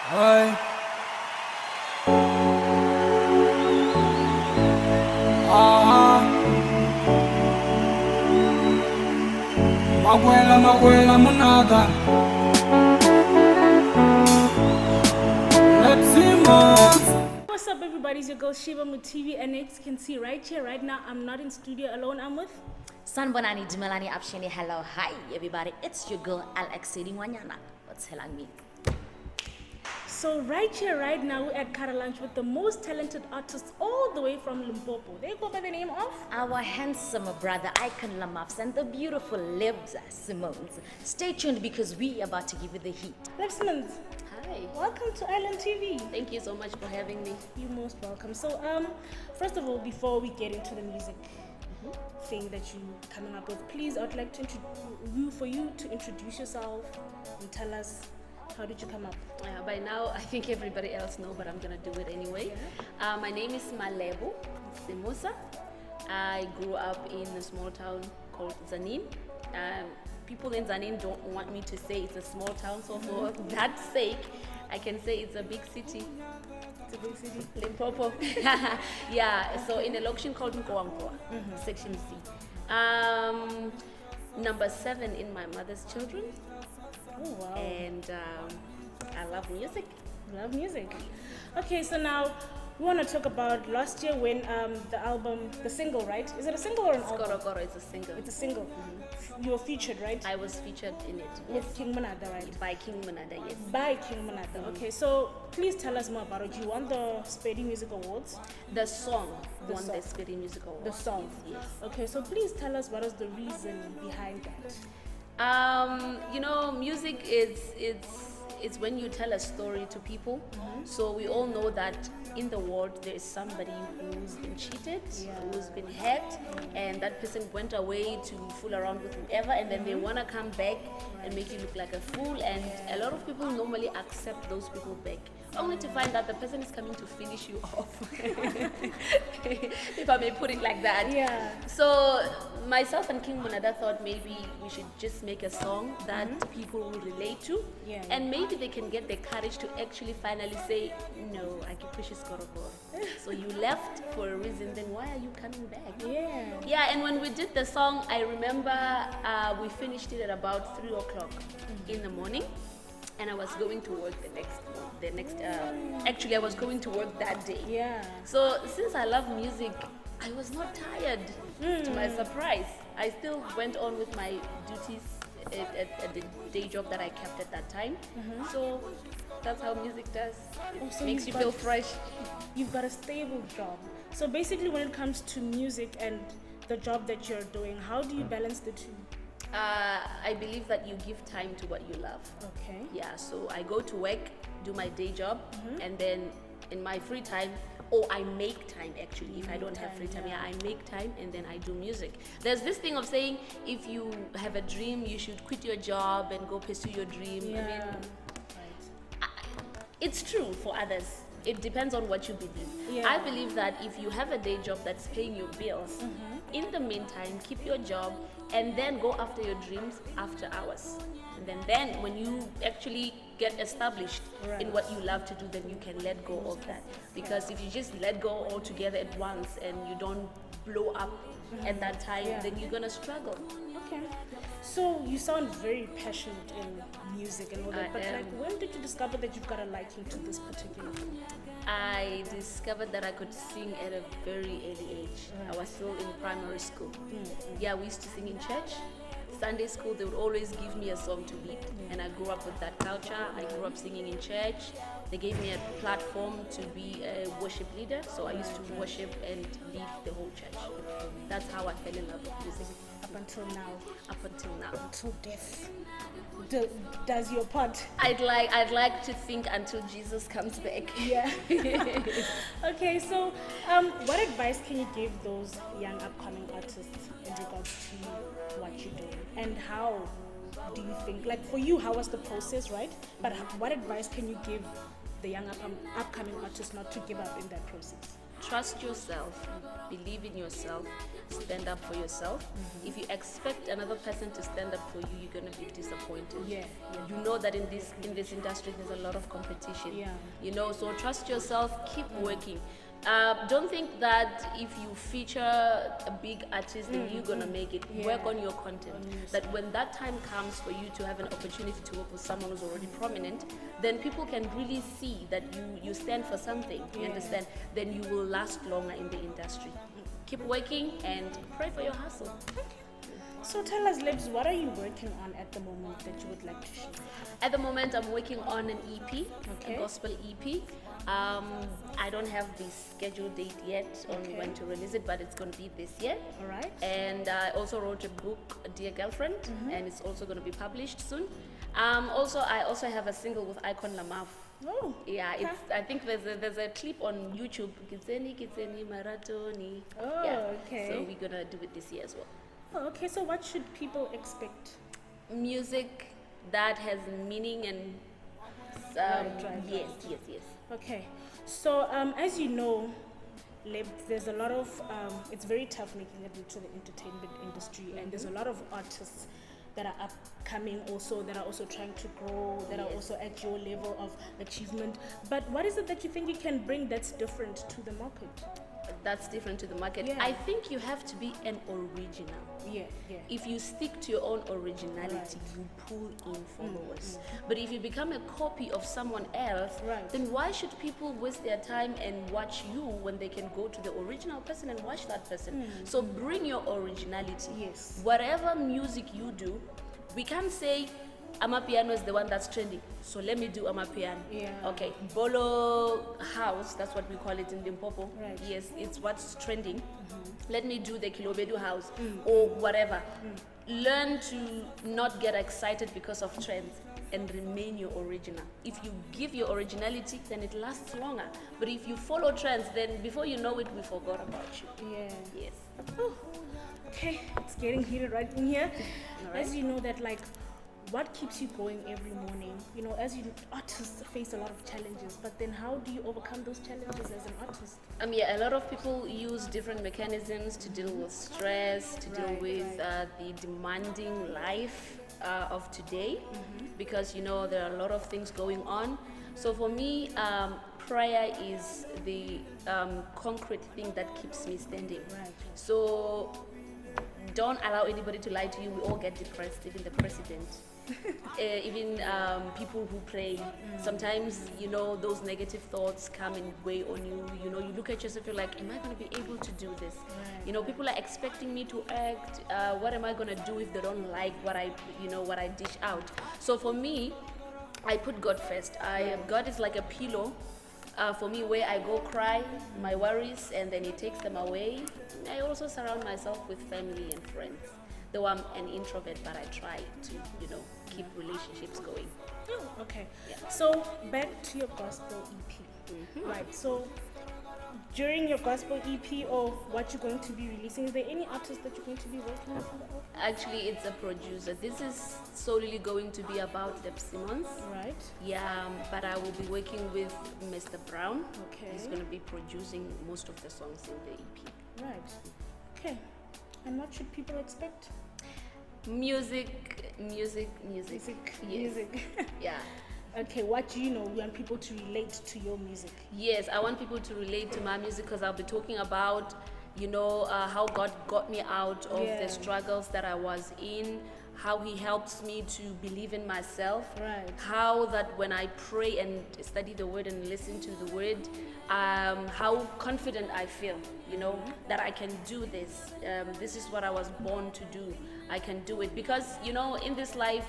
Ay. Ah. Makwela munada. Lebb Simons. What's up, everybody? It's your girl Shiva Mutivi, and as you can see right here, right now, I'm not in studio alone. I'm with Sanbonani Dumalani Apshini. Hello, hi everybody. It's your girl Alex Wanyana. What's telling me? So right here, right now, we're at Kara Lunch with the most talented artists all the way from Limpopo. They go by the name of Our handsome brother Icon Lamaf and the beautiful Lebb Simons. Stay tuned because we are about to give you the heat. Lebb Simons. Hi. Welcome to Island TV. Thank you so much for having me. You're most welcome. So, first of all, before we get into the music thing that you're coming up with, please, I would like to introduce yourself and tell us, how did you come up? By now, I think everybody else know, but I'm gonna do it anyway. My name is Malebo Semusa. I grew up in a small town called Zanin. People in Zanin don't want me to say it's a small town, so for that sake, I can say it's a big city. It's a big city. Limpopo. Yeah, so in a location called Nkowankoa, Section C. Number 7 in my mother's children. Oh, wow. And I love music. Love music. Okay, so now we want to talk about last year when the album, the single, right? Is it a single or an album? Skoro is a single. It's a single. You were featured, right? I was featured in it. With King Manada, right? By King Manada, yes. By King Manada. Okay, so please tell us more about it. You won the Spady Music Awards. The song The won song. the Spirit Music Award. The song. Yes. Okay, so please tell us what is the reason behind that. Music is when you tell a story to people. So we all know that in the world there is somebody who's been cheated, who's been hacked, and that person went away to fool around with whoever, and then they want to come back and make you look like a fool. And a lot of people normally accept those people back, only to find that the person is coming to finish you off. If I may put it like that. Yeah. So myself and King Munada thought maybe we should just make a song that people will relate to, and maybe they can get the courage to actually finally say, no, I can push Skorokoro. So you left for a reason, then why are you coming back? Yeah, and when we did the song, I remember we finished it at about 3 o'clock in the morning. And I was going to work actually I was going to work that day. Yeah. So since I love music, I was not tired. To my surprise, I still went on with my duties at the day job that I kept at that time. So that's how music does. It makes you feel fresh. You've got a stable job. So basically when it comes to music and the job that you're doing, how do you balance the two? I believe that you give time to what you love. Okay. Yeah, so I go to work, do my day job, and then in my free time, or I make time actually. If I don't have free time, I make time and then I do music. There's this thing of saying if you have a dream, you should quit your job and go pursue your dream. Yeah. I mean, it's true for others. It depends on what you believe. Yeah. I believe that if you have a day job that's paying your bills, in the meantime, keep your job and then go after your dreams after hours. And then when you actually get established in what you love to do, then you can let go of that. Because if you just let go altogether at once and you don't blow up at that time, then you're gonna struggle. Okay. So you sound very passionate in music and all that, but like when did you discover that you've got a liking to this particular thing? I discovered that I could sing at a very early age. I was still in primary school. Yeah, we used to sing in church. Sunday school, they would always give me a song to lead, and I grew up with that culture. I grew up singing in church. They gave me a platform to be a worship leader, so I used to worship and lead the whole church. That's how I fell in love with music. Up until now. Up until now. Until death does your part. I'd like to think until Jesus comes back. Yeah. Okay, so what advice can you give those young upcoming artists in regards to what you're doing? And how do you think, like for you, how was the process, right? But what advice can you give the young upcoming artists not to give up in that process? trust yourself, believe in yourself, stand up for yourself. If you expect another person to stand up for you, you're gonna be disappointed. You know that in this industry there's a lot of competition. You know, so trust yourself, keep working. Don't think that if you feature a big artist then you're gonna make it. Work on your content. That when that time comes for you to have an opportunity to work with someone who's already prominent, then people can really see that you stand for something. You understand? Then you will last longer in the industry. Keep working and pray for your hustle. So tell us, Lebbs, what are you working on at the moment that you would like to share? At the moment, I'm working on an EP, a gospel EP. I don't have the scheduled date yet on when to release it, but it's going to be this year. All right. And I also wrote a book, Dear Girlfriend, and it's also going to be published soon. I also have a single with Icon Lamaf. Oh. Yeah, I think there's a clip on YouTube. Kitseni Maratoni. Oh, yeah. okay. So we're gonna do it this year as well. Oh, okay. So what should people expect? Music that has meaning and yes. Okay. So as you know, Lebb, there's a lot of it's very tough making it into the entertainment industry, and there's a lot of artists that are upcoming also, that are also trying to grow, that are also at your level of achievement. But what is it that you think you can bring that's different to the market? That's different to the market. Yeah. I think you have to be an original. If you stick to your own originality, you pull in followers. But if you become a copy of someone else, then why should people waste their time and watch you when they can go to the original person and watch that person? So bring your originality. Yes. Whatever music you do, we can't say Amapiano is the one that's trending, so let me do Amapiano. Okay, Bolo house, that's what we call it in Limpopo. Yes, it's what's trending. Let me do the Kilobedu house or whatever. Learn to not get excited because of trends and remain your original. If you give your originality, then it lasts longer. But if you follow trends, then before you know it, we forgot about you. Yes. Oh, okay, it's getting heated right in here. As you know that, like, what keeps you going every morning? You know, as you artists face a lot of challenges, but then how do you overcome those challenges as an artist? A lot of people use different mechanisms to deal with stress, to deal with the demanding life of today, because, you know, there are a lot of things going on. So for me, prayer is the concrete thing that keeps me standing. So don't allow anybody to lie to you. We all get depressed, even the president. Even people who pray, sometimes, you know, those negative thoughts come and weigh on you. You know, you look at yourself, you're like, am I going to be able to do this? You know, people are expecting me to act. What am I going to do if they don't like what I dish out? So for me, I put God first. God is like a pillow for me, where I go cry my worries and then He takes them away. I also surround myself with family and friends. Though I'm an introvert, but I try to, you know, keep relationships going. Oh, okay. So back to your gospel EP. Right. So during your gospel EP or what you're going to be releasing, is there any artist that you're going to be working with? Actually, it's a producer. This is solely going to be about Lebb Simons. Right. Yeah, but I will be working with Mr. Brown. Okay. He's going to be producing most of the songs in the EP. Right. Okay. And what should people expect? Music. Yes. Yeah. Okay, what do you know? You want people to relate to your music? Yes, I want people to relate to my music because I'll be talking about, you know, how God got me out of the struggles that I was in, how He helps me to believe in myself, how that when I pray and study the Word and listen to the Word, how confident I feel, you know, that I can do this. This is what I was born to do. I can do it because, you know, in this life,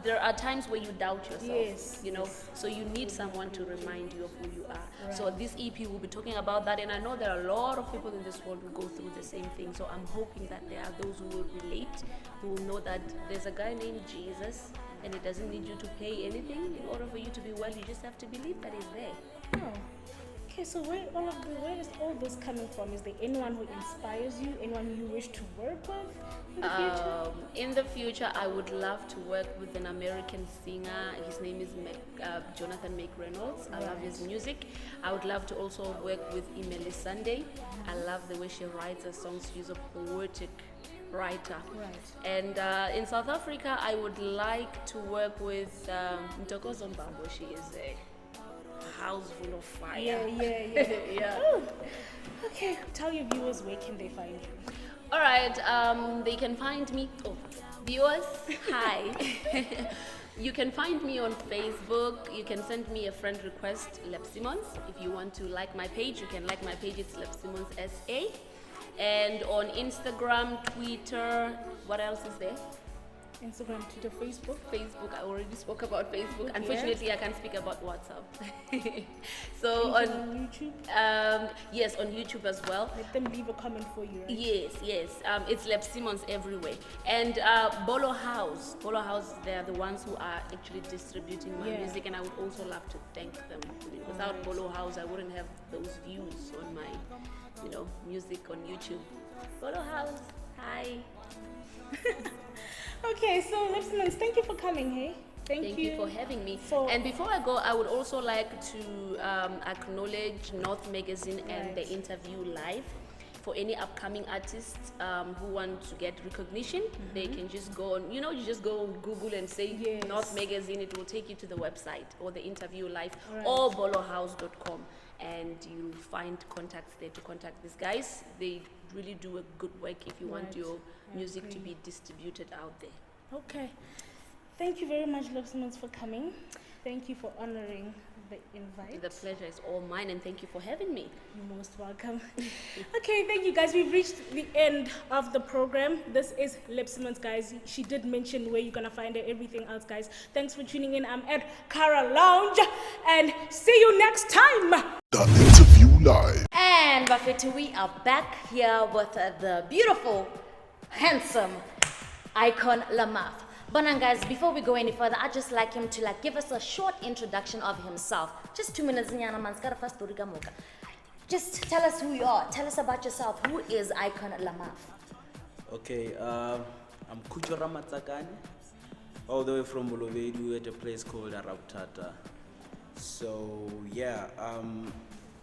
there are times where you doubt yourself, you know, so you need someone to remind you of who you are. So this EP will be talking about that, and I know there are a lot of people in this world who go through the same thing, so I'm hoping that there are those who will relate, who will know that there's a guy named Jesus, and He doesn't need you to pay anything in order for you to be well. You just have to believe that He's there. Oh. Okay, so where is all this coming from? Is there anyone who inspires you? Anyone you wish to work with in the future? In the future, I would love to work with an American singer. His name is Jonathan McReynolds. I love his music. I would love to also work with Emily Sunday. I love the way she writes her songs. She's a poetic writer. Right. And in South Africa, I would like to work with Ntokozo Mbambo. She is a house full of fire. Yeah. Yeah. Oh, okay, tell your viewers where can they find you? All right, they can find me. Oh, viewers, hi. You can find me on Facebook. You can send me a friend request, Lebb Simons. If you want to like my page, you can like my page. It's Lebb Simons SA. And on Instagram, Twitter, what else is there? Instagram, Twitter, Facebook. Facebook, I already spoke about Facebook. Okay. Unfortunately, I can't speak about WhatsApp. So Anything on YouTube? Yes, on YouTube as well. Let them leave a comment for you, right? Yes. It's Lebb Simons everywhere. And Bolo House, they are the ones who are actually distributing my music, and I would also love to thank them. Without Bolo House, I wouldn't have those views on my, music on YouTube. Bolo House, hi. Okay, so Lebb Simons, thank you for coming, hey? Thank you for having me. So- and before I go, I would also like to acknowledge North Magazine and the interview live. For any upcoming artists who want to get recognition, they can just go on, you just go on Google and say North Magazine, it will take you to the website or the interview live or bolohouse.com, and you'll find contacts there to contact these guys. They really do a good work if you want your music to be distributed out there. Okay. Thank you very much, Lebb Simons, for coming. Thank you for honoring the invite. The pleasure is all mine, and thank you for having me. You're most welcome. Okay, thank you guys. We've reached the end of the program. This is Lebb Simons, guys. She did mention where you're gonna find her, everything else, guys. Thanks for tuning in. I'm at Cara Lounge, and see you next time. The interview live. And Bafetu, we are back here with the beautiful, handsome Icon Lamaf. But now, guys, before we go any further, I'd just like him to give us a short introduction of himself. Just 2 minutes. Just tell us who you are. Tell us about yourself. Who is Icon Lamaf? Okay, I'm Kucho Ramatsakane, all the way from Bolo at a place called Arabutata. So yeah,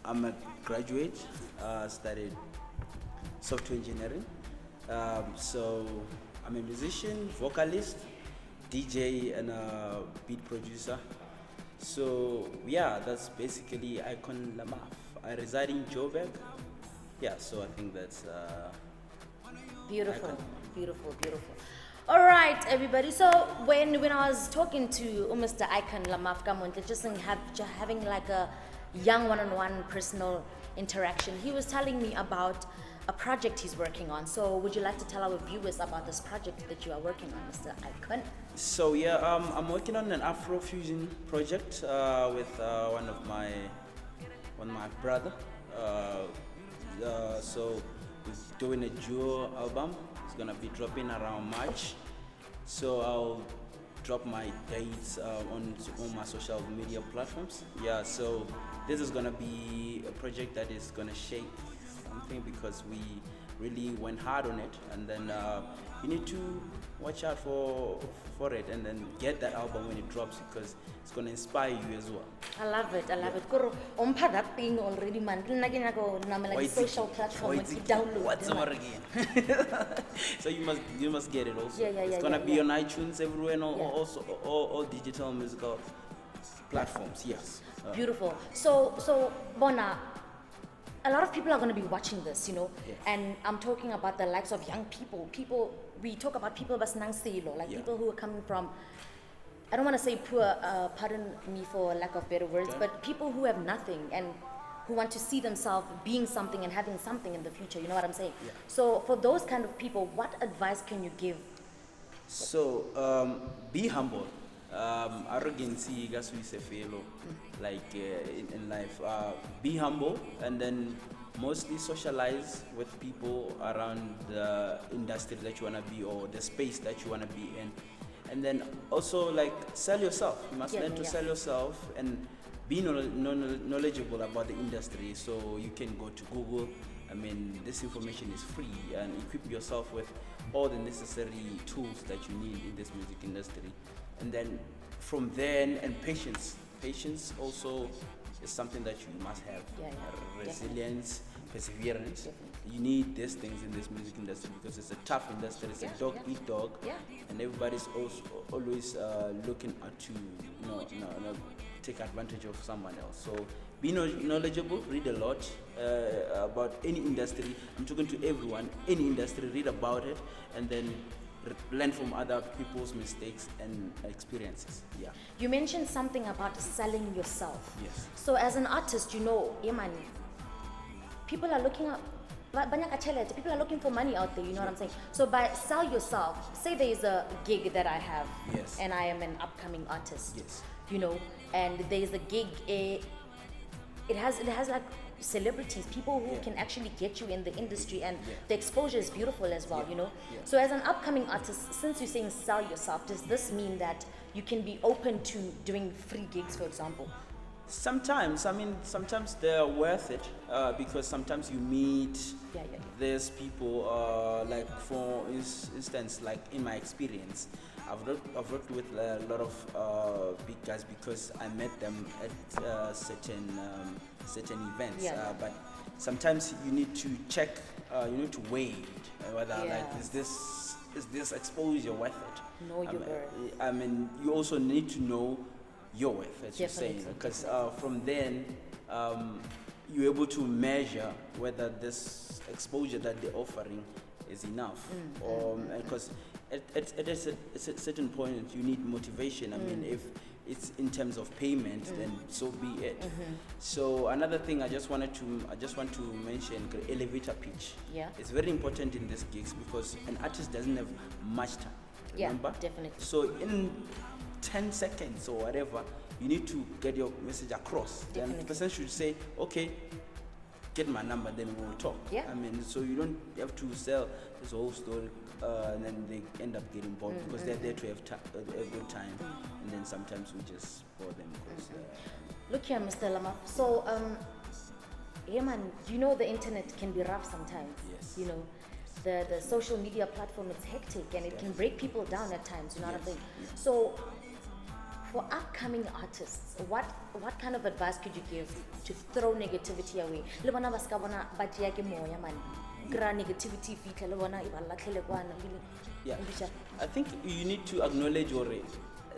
I'm a graduate. Studied software engineering. So I'm a musician, vocalist, DJ, and a beat producer. So yeah, that's basically Icon Lamaf. I reside in Joburg. Yeah, so I think that's Beautiful, Icon. beautiful. All right, everybody. So when I was talking to Mr. Icon Lamaf Kamontle, just having like a young one-on-one personal interaction, he was telling me about a project he's working on. So would you like to tell our viewers about this project that you are working on, Mr. Icon? So yeah, I'm working on an Afro-fusion project with one of my brother. So we're doing a duo album. It's gonna be dropping around March. So I'll drop my dates on my social media platforms. Yeah, so this is gonna be a project that is gonna shake something because we really went hard on it, and then you need to watch out for it and then get that album when it drops because it's gonna inspire you as well. I love it. Koro, umpa that thing already, man. Like social platform. Download. What's more again? So you must get it also. Yeah, it's gonna be on iTunes everywhere and also all digital musical platforms. Yes. Beautiful. So Bona, a lot of people are going to be watching this, and I'm talking about the likes of young people. We talk about people like people who are coming from, I don't want to say poor, pardon me for lack of better words, but people who have nothing and who want to see themselves being something and having something in the future, you know what I'm saying? Yeah. So for those kind of people, what advice can you give? So be humble. Arrogance is a failure, like in life. Be humble, and then mostly socialize with people around the industry that you wanna be or the space that you wanna be in, and then also like sell yourself. You must learn to sell yourself and be knowledgeable about the industry, so you can go to Google. I mean, this information is free, and equip yourself with all the necessary tools that you need in this music industry. And then from then, and patience also is something that you must have. Resilience, perseverance. You need these things in this music industry because it's a tough industry. It's a dog eat dog, and everybody's also always looking to take advantage of someone else. So be knowledgeable, read a lot about any industry. I'm talking to everyone, any industry, read about it, and then learn from other people's mistakes and experiences. Yeah. You mentioned something about selling yourself. Yes. So as an artist, people are looking at people are looking for money out there, you know what I'm saying? So by sell yourself, say there is a gig that I have, Yes. and I am an upcoming artist, Yes. and there is a gig, it has like celebrities, people who can actually get you in the industry, and the exposure is beautiful as well, So as an upcoming artist, since you're saying sell yourself, does this mean that you can be open to doing free gigs, for example? Sometimes they're worth it because sometimes you meet these people, like for instance, like in my experience, I've worked with a lot of big guys because I met them at certain events. But sometimes you need to check, you need to weigh whether like is this exposure worth it? Know your worth. I mean, you also need to know your worth, as you're saying, because from then you're able to measure whether this exposure that they're offering is enough, because at a certain point you need motivation. I mean, if it's in terms of payment, then so be it. So another thing I just want to mention, elevator pitch. It's very important in these gigs because an artist doesn't have much time. Remember? Definitely. So in 10 seconds or whatever, you need to get your message across. Then the person should say, okay, get my number, then we will talk. I mean, so you don't have to sell this whole story and then they end up getting bored because they're there to have a good time, and then sometimes we just bore them because Look here, Mr. Lamaf. So, the internet can be rough sometimes. Yes. The social media platform is hectic and it can break people down at times, you know what I'm saying? So for upcoming artists, what kind of advice could you give to throw negativity away? Negativity I think you need to acknowledge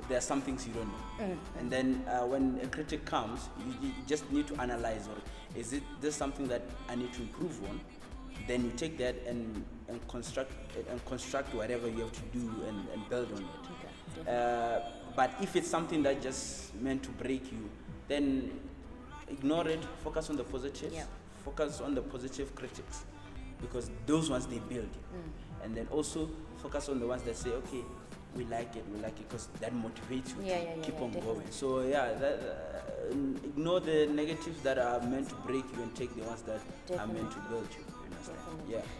there are some things you don't know, and then when a critic comes, you just need to analyze, or is this something that I need to improve on? Then you take that and construct whatever you have to do and build on it. But if it's something that just meant to break you, then ignore it. Focus on the positive. Focus on the positive critics, because those ones they build you. And then also focus on the ones that say, okay, we like it, because that motivates you to keep on going. So ignore the negatives that are meant to break you and take the ones that are meant to build you.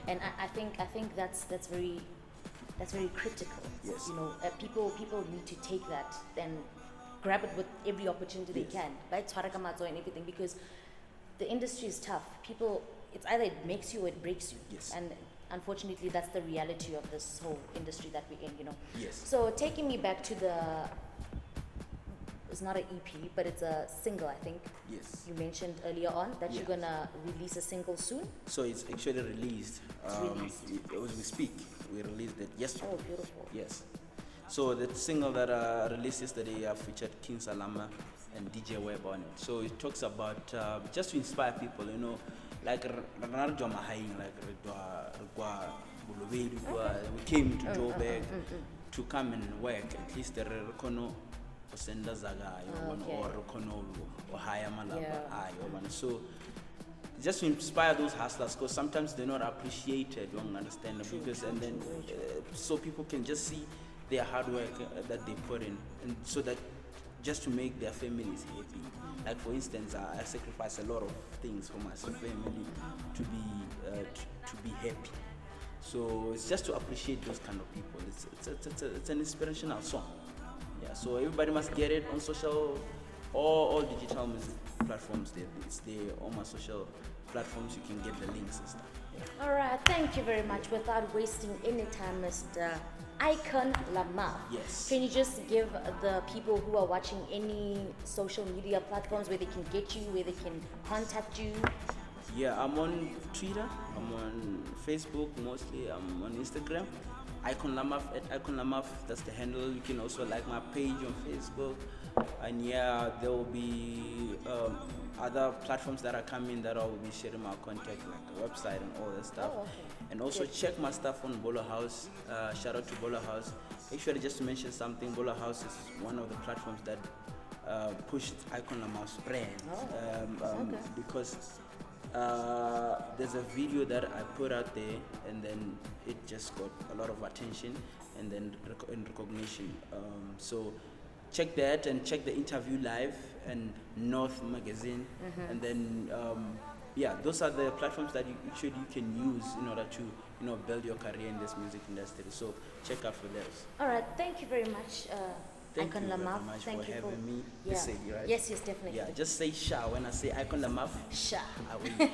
And I think that's very critical. Yes. People need to take that and grab it with every opportunity they can. Right? And everything, because the industry is tough. It's either it makes you or it breaks you. Yes. And unfortunately, that's the reality of this whole industry that we're in. Yes. So taking me back to it's not an EP, but it's a single, I think. Yes. You mentioned earlier on that you're gonna release a single soon. So it's actually released. As we speak, we released it yesterday. Oh, beautiful. Yes. So the single that I released yesterday featured King Salama and DJ Webb on it. So it talks about just to inspire people, like we came to Joburg to come and work. At least the Rekono Osenda Zaga or Rekono or Hayamalaba. So just to inspire those hustlers, because sometimes they're not appreciated, you don't understand, because and then so people can just see their hard work that they put in, and so that just to make their families happy. Like for instance, I sacrifice a lot of things for my family to be happy. So it's just to appreciate those kind of people. It's an inspirational song. Yeah. So everybody must get it on social all digital music platforms there. It's there, all my social platforms, you can get the links and stuff. All right, thank you very much. Without wasting any time, Mr. Icon Lamaf. Yes. Can you just give the people who are watching any social media platforms where they can get you, where they can contact you? Yeah, I'm on Twitter, I'm on Facebook mostly, I'm on Instagram. Icon Lamaf, at Icon Lamaf, that's the handle. You can also like my page on Facebook. And yeah, there will be other platforms that are coming that I will be sharing my contact, like the website and all that stuff. Oh, okay. And also check my stuff on Bolo House. Shout out to Bolo House. Actually, just to mention something, Bolo House is one of the platforms that pushed Icon Lamaf's brand. Okay. Because there's a video that I put out there, and then it just got a lot of attention and then and recognition. So check that and check the interview live and North Magazine, and then yeah, those are the platforms that you can use in order to build your career in this music industry. So check out for those. All right, thank you very much, Thank Icon you very Lamaf. much Thank for you having me. Yeah. You said it, right? Yes, definitely. Yeah, just say Sha when I say Icon Lamaf. Sha. I will.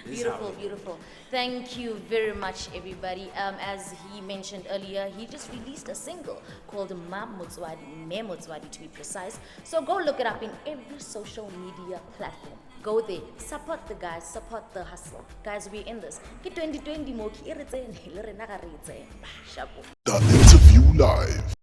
This is how Beautiful, it is. beautiful. Thank you very much, everybody. As he mentioned earlier, he just released a single called Ma Motswadi, Me Motswadi to be precise. So go look it up in every social media platform. Go there, support the guys, support the hustle. Guys, we're in this. Ke 2020 mo ki iretse le rena ga re itse. Shapo. The interview live.